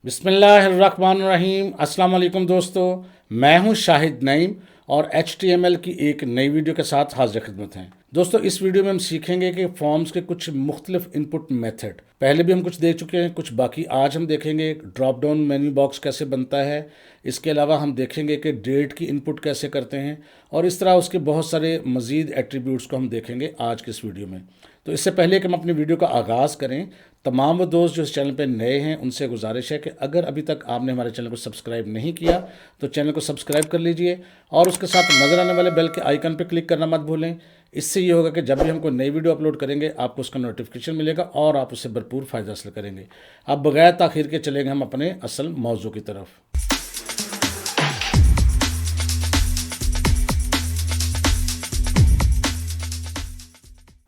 बिस्मिल्लाहिर्रहमानिर्रहीम। अस्सलाम वालेकुम दोस्तों, मैं हूं शाहिद नईम और HTML की एक नई वीडियो के साथ हाजिर खिदमत हैं। दोस्तों, इस वीडियो में हम सीखेंगे कि फॉर्म्स के कुछ मुख्तलिफ इनपुट मेथड, पहले भी हम कुछ देख चुके हैं, कुछ बाकी आज हम देखेंगे। ड्रॉप डाउन मेन्यू बॉक्स कैसे बनता है, इसके अलावा हम देखेंगे कि डेट की इनपुट कैसे करते हैं और इस तरह उसके बहुत सारे मज़ीद एट्रीब्यूट्स को हम देखेंगे आज के इस वीडियो में। तो इससे पहले कि हम अपनी वीडियो का आगाज़ करें, तमाम वो दोस्त जो इस चैनल पर नए हैं उनसे गुजारिश है कि अगर अभी तक आपने हमारे चैनल को सब्सक्राइब नहीं किया तो चैनल को सब्सक्राइब कर लीजिए और उसके साथ नज़र आने वाले बेल के आइकन पर क्लिक करना मत भूलें। इससे ये होगा कि जब भी हम कोई नई वीडियो अपलोड करेंगे आपको उसका नोटिफिकेशन मिलेगा और आप उससे भरपूर फ़ायदा हासिल करेंगे। अब बगैर ताख़ीर के चलेंगे हम अपने असल मौजू की तरफ।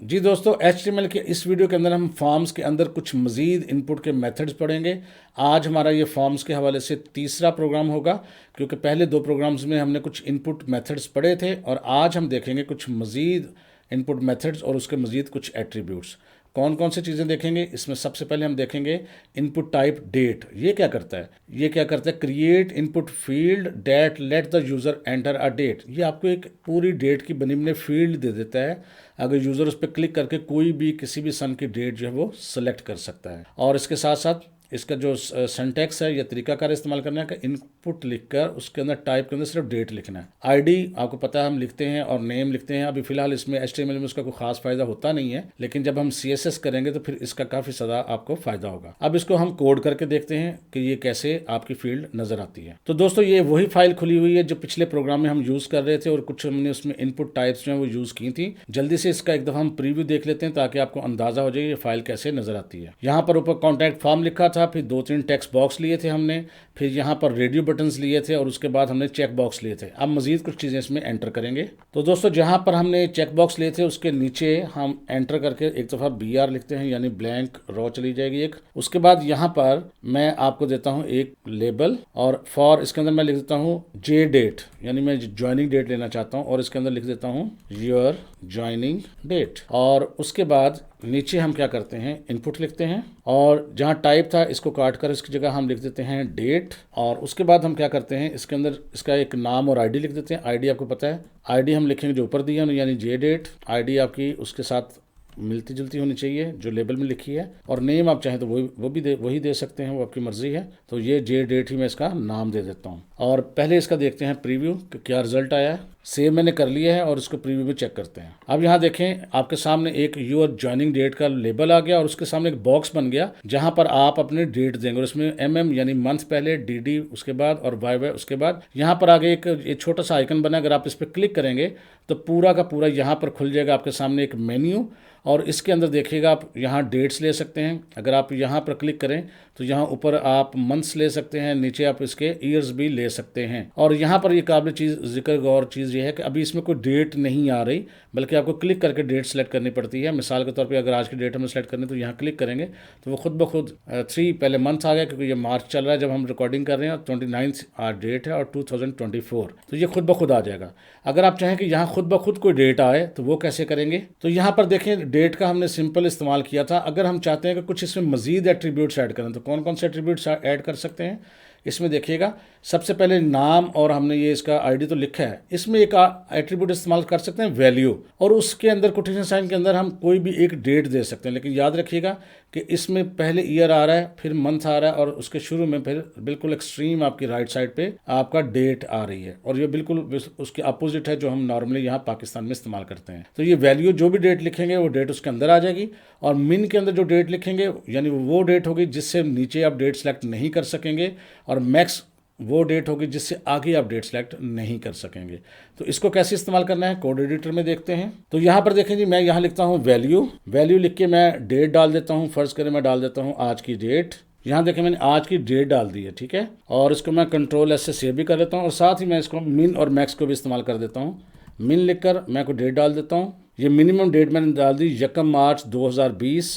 जी दोस्तों, HTML के इस वीडियो के अंदर हम फॉर्म्स के अंदर कुछ मज़ीद इनपुट के मेथड्स पढ़ेंगे। आज हमारा ये फॉर्म्स के हवाले से तीसरा प्रोग्राम होगा, क्योंकि पहले दो प्रोग्राम्स में हमने कुछ इनपुट मेथड्स पढ़े थे और आज हम देखेंगे कुछ मज़ीद इनपुट मेथड्स और उसके मज़ीद कुछ एट्रीब्यूट्स। कौन कौन सी चीज़ें देखेंगे इसमें? सबसे पहले हम देखेंगे इनपुट टाइप डेट। ये क्या करता है? ये क्या करता है? Create input field date let the user enter a date. ये आपको एक पूरी डेट की बनी बनाई फील्ड दे देता है। अगर यूज़र उस पर क्लिक करके कोई भी किसी भी सन की डेट जो है वो सेलेक्ट कर सकता है। और इसके साथ साथ इसका जो सिंटैक्स है या तरीकाकार इस्तेमाल करना है कि इनपुट लिखकर उसके अंदर टाइप के अंदर सिर्फ डेट लिखना है। आईडी आपको पता है हम लिखते हैं और नेम लिखते हैं। अभी फिलहाल इसमें HTML में उसका कोई खास फायदा होता नहीं है, लेकिन जब हम CSS करेंगे तो फिर इसका काफ़ी ज़्यादा आपको फायदा होगा। अब इसको हम कोड करके देखते हैं कि ये कैसे आपकी फील्ड नज़र आती है। तो दोस्तों, ये वही फाइल खुली हुई है जो पिछले प्रोग्राम में हम यूज़ कर रहे थे और कुछ हमने उसमें इनपुट टाइप्स जो है वो यूज़ की थी। जल्दी से इसका एक दफ़ा हम प्रीव्यू देख लेते हैं ताकि आपको अंदाज़ा हो जाए ये फाइल कैसे नज़र आती है। यहाँ पर ऊपर कॉन्टैक्ट फॉर्म लिखा था, फिर 2-3 टेक्स्ट बॉक्स लिए थे हमने, फिर यहाँ पर रेडियो बटन्स लिए थे और उसके बाद हमने चेक बॉक्स लिए थे। अब मजीद कुछ चीज़ें इसमें एंटर करेंगे। तो दोस्तों, जहाँ पर हमने चेक बॉक्स लिए थे उसके नीचे हम एंटर करके एक दफ़ा BR लिखते हैं, यानी ब्लैंक रो चली जाएगी एक। उसके बाद यहाँ पर मैं आपको देता हूँ एक लेबल और फॉर इसके अंदर मैं लिख देता हूँ जे डेट, यानी मैं ज्वाइनिंग डेट लेना चाहता हूँ और इसके अंदर लिख देता हूँ योर ज्वाइनिंग डेट। और उसके बाद नीचे हम क्या करते हैं, इनपुट लिखते हैं और जहाँ टाइप था इसको काट कर इसकी जगह हम लिख देते हैं डेट। और उसके बाद हम क्या करते हैं, इसके अंदर इसका एक नाम और ID लिख देते हैं। ID आपको पता है, ID हम लिखेंगे जो ऊपर दी है यानी जे डेट। ID आपकी उसके साथ मिलती जुलती होनी चाहिए जो लेबल में लिखी है, और नेम आप चाहें तो वही दे सकते हैं, वो आपकी मर्जी है। तो ये जे डेट ही मैं इसका नाम दे देता हूँ। और पहले इसका देखते हैं प्रीव्यू कि क्या रिजल्ट आया है। सेव मैंने कर लिया है और इसको प्रीव्यू में चेक करते हैं। अब यहाँ देखें, आपके सामने एक योर ज्वाइनिंग डेट का लेबल आ गया और उसके सामने एक बॉक्स बन गया जहाँ पर आप अपने डेट देंगे और इसमें MM यानी मंथ पहले, DD उसके बाद और YY उसके बाद। यहाँ पर आगे एक छोटा सा आइकन बना, अगर आप इस पर क्लिक करेंगे तो पूरा का पूरा यहाँ पर खुल जाएगा आपके सामने एक मेन्यू और इसके अंदर देखिएगा आप यहाँ डेट्स ले सकते हैं। अगर आप यहाँ पर क्लिक करें तो यहाँ ऊपर आप मंथ्स ले सकते हैं, नीचे आप इसके ईयर्स भी ले सकते हैं। और यहाँ पर ये काबिल चीज़ जिक्र गौर चीज़ ये है कि अभी इसमें कोई डेट नहीं आ रही, बल्कि आपको क्लिक करके डेट सेलेक्ट करनी पड़ती है। मिसाल के तौर पे अगर आज की डेट हमें सेलेक्ट करनी है तो यहाँ क्लिक करेंगे तो वो खुद ब खुद 3 पहले मंथ आ गया, क्योंकि ये मार्च चल रहा है जब हम रिकॉर्डिंग कर रहे हैं, 29 आज डेट है और 2024, तो ये खुद ब खुद आ जाएगा। अगर आप चाहें कि यहाँ खुद ब खुद कोई डेट आए तो वो कैसे करेंगे? तो यहाँ पर देखें, डेट का हमने सिंपल इस्तेमाल किया था। अगर हम चाहते हैं कि कुछ इसमें मजीद एट्रीब्यूट्स ऐड करें तो कौन कौन से एट्रीब्यूट्स ऐड कर सकते हैं? इसमें देखिएगा, सबसे पहले नाम और हमने ये इसका ID तो लिखा है, इसमें एक एट्रीब्यूट इस्तेमाल कर सकते हैं वैल्यू, और उसके अंदर कोटेशन साइन के अंदर हम कोई भी एक डेट दे सकते हैं। लेकिन याद रखिएगा कि इसमें पहले ईयर आ रहा है, फिर मंथ आ रहा है और उसके शुरू में फिर बिल्कुल एक्सट्रीम आपकी राइट साइड पे आपका डेट आ रही है, और ये बिल्कुल उसके अपोजिट है जो हम नॉर्मली यहाँ पाकिस्तान में इस्तेमाल करते हैं। तो ये वैल्यू जो भी डेट लिखेंगे वो डेट उसके अंदर आ जाएगी, और मिन के अंदर जो डेट लिखेंगे यानी वो डेट होगी जिससे नीचे आप डेट सेलेक्ट नहीं कर सकेंगे, और मैक्स वो डेट होगी जिससे आगे आप डेट सेलेक्ट नहीं कर सकेंगे। तो इसको कैसे इस्तेमाल करना है कोड एडिटर में देखते हैं। तो यहाँ पर देखें जी, मैं यहाँ लिखता हूँ वैल्यू लिख के मैं डेट डाल देता हूँ। फर्ज करें मैं डाल देता हूँ आज की डेट। यहाँ देखें मैंने आज की डेट डाल दी है, ठीक है। और इसको मैं Ctrl+S से सेव भी कर लेता हूँ और साथ ही मैं इसको मिन और मैक्स को भी इस्तेमाल कर देता हूँ। मिन लिखकर मैं को डेट डाल देता हूँ। ये मिनिमम डेट मैंने डाल दी 1 मार्च 2020,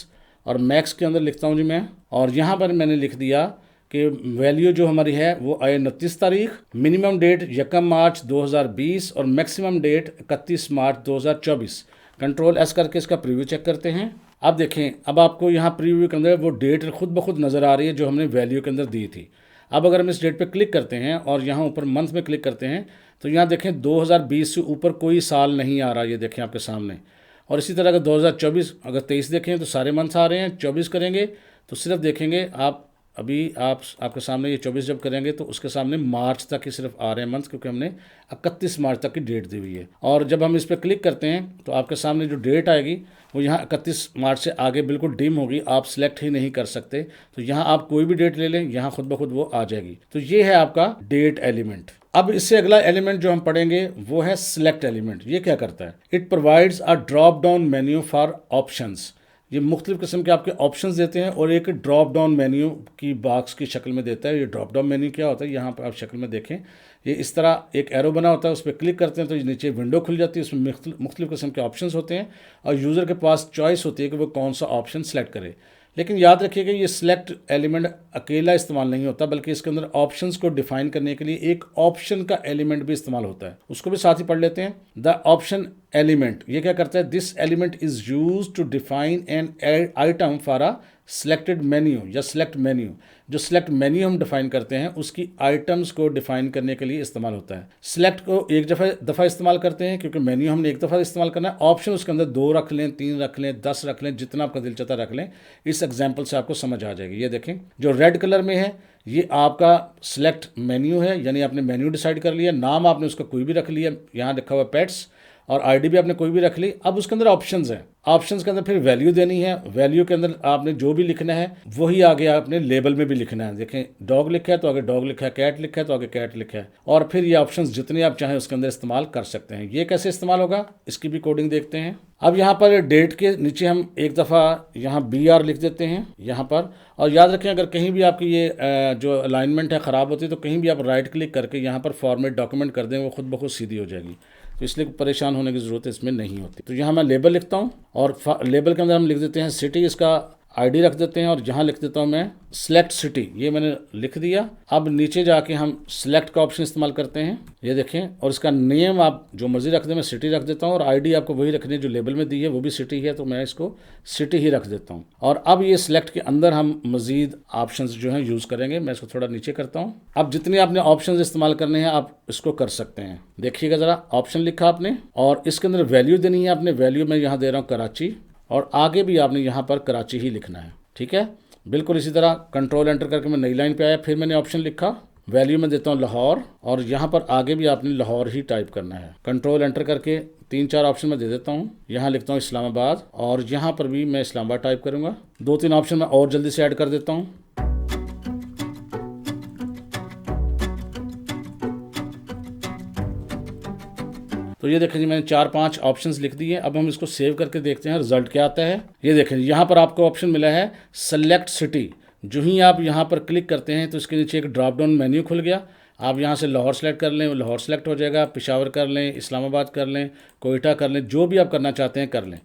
और मैक्स के अंदर लिखता हूँ जी मैं, और यहाँ पर मैंने लिख दिया कि वैल्यू जो हमारी है वो आए 29 तारीख, मिनिमम डेट 1 मार्च 2020 और मैक्सिमम डेट 31 मार्च 2024। Ctrl+S करके इसका प्रीव्यू चेक करते हैं। अब देखें, अब आपको यहाँ प्रीव्यू के अंदर वो डेट खुद ब खुद नज़र आ रही है जो हमने वैल्यू के अंदर दी थी। अब अगर हम इस डेट पे क्लिक करते हैं और यहाँ ऊपर मंथ में क्लिक करते हैं तो यहाँ देखें 2020 से ऊपर कोई साल नहीं आ रहा, ये देखें आपके सामने। और इसी तरह अगर 2024 अगर 23 देखें तो सारे मंथ्स आ रहे हैं। 24 करेंगे तो सिर्फ देखेंगे आप, अभी आपके सामने ये 24 जब करेंगे तो उसके सामने मार्च तक ही सिर्फ आ रहे हैं मंथ, क्योंकि हमने 31 मार्च तक की डेट दी हुई है। और जब हम इस पर क्लिक करते हैं तो आपके सामने जो डेट आएगी वो यहाँ 31 मार्च से आगे बिल्कुल डिम होगी, आप सिलेक्ट ही नहीं कर सकते। तो यहाँ आप कोई भी डेट ले लें, यहाँ खुद ब खुद वो आ जाएगी। तो ये है आपका डेट एलिमेंट। अब इससे अगला एलिमेंट जो हम पढ़ेंगे वो है सिलेक्ट एलिमेंट। ये क्या करता है? It provides a drop down menu for options. ये मुख्तलिफ किस्म के आपके ऑप्शंस देते हैं और एक ड्रॉप डाउन मेन्यू की बॉक्स की शक्ल में देता है। ये ड्रॉप डाउन मेन्यू क्या होता है, यहाँ पर आप शक्ल में देखें, ये इस तरह एक एरो बना होता है, उस पर क्लिक करते हैं तो नीचे विंडो खुल जाती है, उसमें मुख्तलिफ किस्म के ऑप्शंस होते हैं और यूज़र के पास चॉइस होती है कि वो कौन सा ऑप्शन सेलेक्ट करे। लेकिन याद रखिएगा ये सिलेक्ट एलिमेंट अकेला इस्तेमाल नहीं होता, बल्कि इसके अंदर ऑप्शंस को डिफाइन करने के लिए एक ऑप्शन का एलिमेंट भी इस्तेमाल होता है। उसको भी साथ ही पढ़ लेते हैं। द ऑप्शन एलिमेंट ये क्या करता है? This element is used to define an item for a selected menu या सिलेक्ट मेन्यू। जो सिलेक्ट मेन्यू हम डिफाइन करते हैं उसकी आइटम्स को डिफाइन करने के लिए इस्तेमाल होता है। सिलेक्ट को एक दफ़ा इस्तेमाल करते हैं क्योंकि मेन्यू हमने एक दफ़ा इस्तेमाल करना है। ऑप्शन उसके अंदर 2 रख लें, 3 रख लें, 10 रख लें, जितना आपका दिल चाहता रख लें। इस एग्जाम्पल से आपको समझ आ जाएगी। ये देखें जो रेड कलर में है ये आपका सिलेक्ट मेन्यू है, यानी आपने मेन्यू डिसाइड कर लिया, नाम आपने उसका कोई भी रख लिया, यहाँ लिखा हुआ पेट्स, और आईडी भी आपने कोई भी रख ली। अब उसके अंदर ऑप्शंस हैं, ऑप्शंस के अंदर फिर वैल्यू देनी है। वैल्यू के अंदर आपने जो भी लिखना है वही आगे आपने लेबल में भी लिखना है। देखें डॉग लिखा है तो आगे डॉग लिखा है, कैट लिखा है तो आगे कैट लिखा है, और फिर ये ऑप्शंस जितने आप चाहें उसके अंदर इस्तेमाल कर सकते हैं। ये कैसे इस्तेमाल होगा इसकी भी कोडिंग देखते हैं। अब यहाँ पर डेट के नीचे हम एक दफ़ा यहाँ BR लिख देते हैं यहाँ पर। और याद रखें अगर कहीं भी आपकी ये जो अलाइनमेंट है ख़राब होती है तो कहीं भी आप राइट क्लिक करके यहाँ पर फॉर्मेट डॉक्यूमेंट कर दें, वो खुद ब खुद सीधी हो जाएगी। तो इसलिए परेशान होने की ज़रूरत इसमें नहीं होती। तो यहाँ मैं लेबल लिखता हूँ और लेबल के अंदर हम लिख देते हैं सिटी, इसका आईडी रख देते हैं और यहाँ लिख देता हूँ मैं सिलेक्ट सिटी, ये मैंने लिख दिया। अब नीचे जाके हम सिलेक्ट का ऑप्शन इस्तेमाल करते हैं, ये देखें, और इसका नेम आप जो मर्जी रख दें, मैं सिटी रख देता हूँ और आईडी आपको वही रखनी है जो लेबल में दी है, वो भी सिटी है तो मैं इसको सिटी ही रख देता हूँ। और अब ये सिलेक्ट के अंदर हम मजीद ऑप्शन जो हैं यूज़ करेंगे। मैं इसको थोड़ा नीचे करता हूँ। अब जितने आपने ऑप्शन इस्तेमाल करने हैं आप इसको कर सकते हैं। देखिएगा ज़रा, ऑप्शन लिखा आपने और इसके अंदर वैल्यू देनी है आपने। वैल्यू मैं यहाँ दे रहा हूँ कराची, और आगे भी आपने यहाँ पर कराची ही लिखना है, ठीक है। बिल्कुल इसी तरह कंट्रोल एंटर करके मैं नई लाइन पे आया, फिर मैंने ऑप्शन लिखा, वैल्यू में देता हूँ लाहौर, और यहाँ पर आगे भी आपने लाहौर ही टाइप करना है। कंट्रोल एंटर करके 3-4 ऑप्शन में दे देता हूँ। यहाँ लिखता हूँ इस्लामाबाद, और यहाँ पर भी मैं इस्लामाबाद टाइप करूँगा। 2-3 ऑप्शन मैं और जल्दी से ऐड कर देता हूँ। तो ये देखें जी मैंने 4-5 ऑप्शंस लिख दिए। अब हम इसको सेव करके देखते हैं रिजल्ट क्या आता है। ये देखें यहाँ पर आपको ऑप्शन मिला है सेलेक्ट सिटी। जो ही आप यहाँ पर क्लिक करते हैं तो इसके नीचे एक ड्रॉप डाउन मेन्यू खुल गया। आप यहाँ से लाहौर सेलेक्ट कर लें, लाहौर सेलेक्ट हो जाएगा, पेशावर कर लें, इस्लामाबाद कर लें, कोयटा कर लें, जो भी आप करना चाहते हैं कर लें,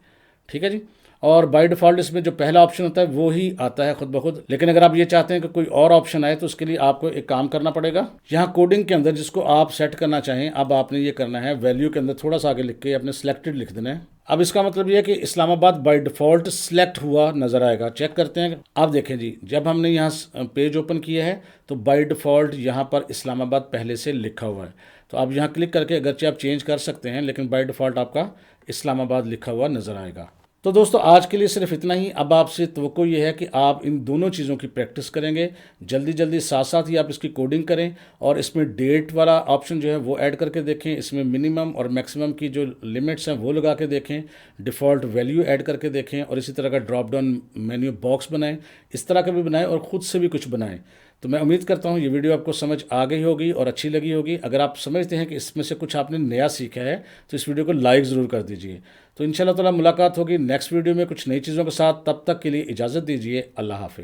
ठीक है जी। और बाय डिफ़ॉल्ट इसमें जो पहला ऑप्शन होता है वो ही आता है खुद ब खुद। लेकिन अगर आप ये चाहते हैं कि कोई और ऑप्शन आए तो उसके लिए आपको एक काम करना पड़ेगा। यहाँ कोडिंग के अंदर जिसको आप सेट करना चाहें, अब आपने ये करना है, वैल्यू के अंदर थोड़ा सा आगे लिख के अपने सिलेक्टेड लिख देना है। अब इसका मतलब ये है कि इस्लामाबाद बाय डिफ़ॉल्ट सिलेक्ट हुआ नज़र आएगा। चेक करते हैं। अब देखें जी, जब हमने यहाँ पेज ओपन किया है तो बाय डिफ़ॉल्ट यहाँ पर इस्लामाबाद पहले से लिखा हुआ है। तो आप यहाँ क्लिक करके अगरचे आप चेंज कर सकते हैं, लेकिन बाय डिफ़ॉल्ट आपका इस्लामाबाद लिखा हुआ नज़र आएगा। तो दोस्तों आज के लिए सिर्फ इतना ही। अब आपसे तवक्को ये है कि आप इन दोनों चीज़ों की प्रैक्टिस करेंगे जल्दी जल्दी, साथ साथ ही आप इसकी कोडिंग करें और इसमें डेट वाला ऑप्शन जो है वो ऐड करके देखें। इसमें मिनिमम और मैक्सिमम की जो लिमिट्स हैं वो लगा के देखें, डिफ़ॉल्ट वैल्यू ऐड करके देखें, और इसी तरह का ड्रॉप डाउन मेन्यू बॉक्स बनाएं, इस तरह का भी बनाएं और ख़ुद से भी कुछ बनाएं। तो मैं उम्मीद करता हूँ ये वीडियो आपको समझ आ गई होगी और अच्छी लगी होगी। अगर आप समझते हैं कि इसमें से कुछ आपने नया सीखा है तो इस वीडियो को लाइक ज़रूर कर दीजिए। तो इंशाल्लाह ताला मुलाकात होगी नेक्स्ट वीडियो में कुछ नई चीज़ों के साथ। तब तक के लिए इजाज़त दीजिए। अल्लाह हाफ़िज़।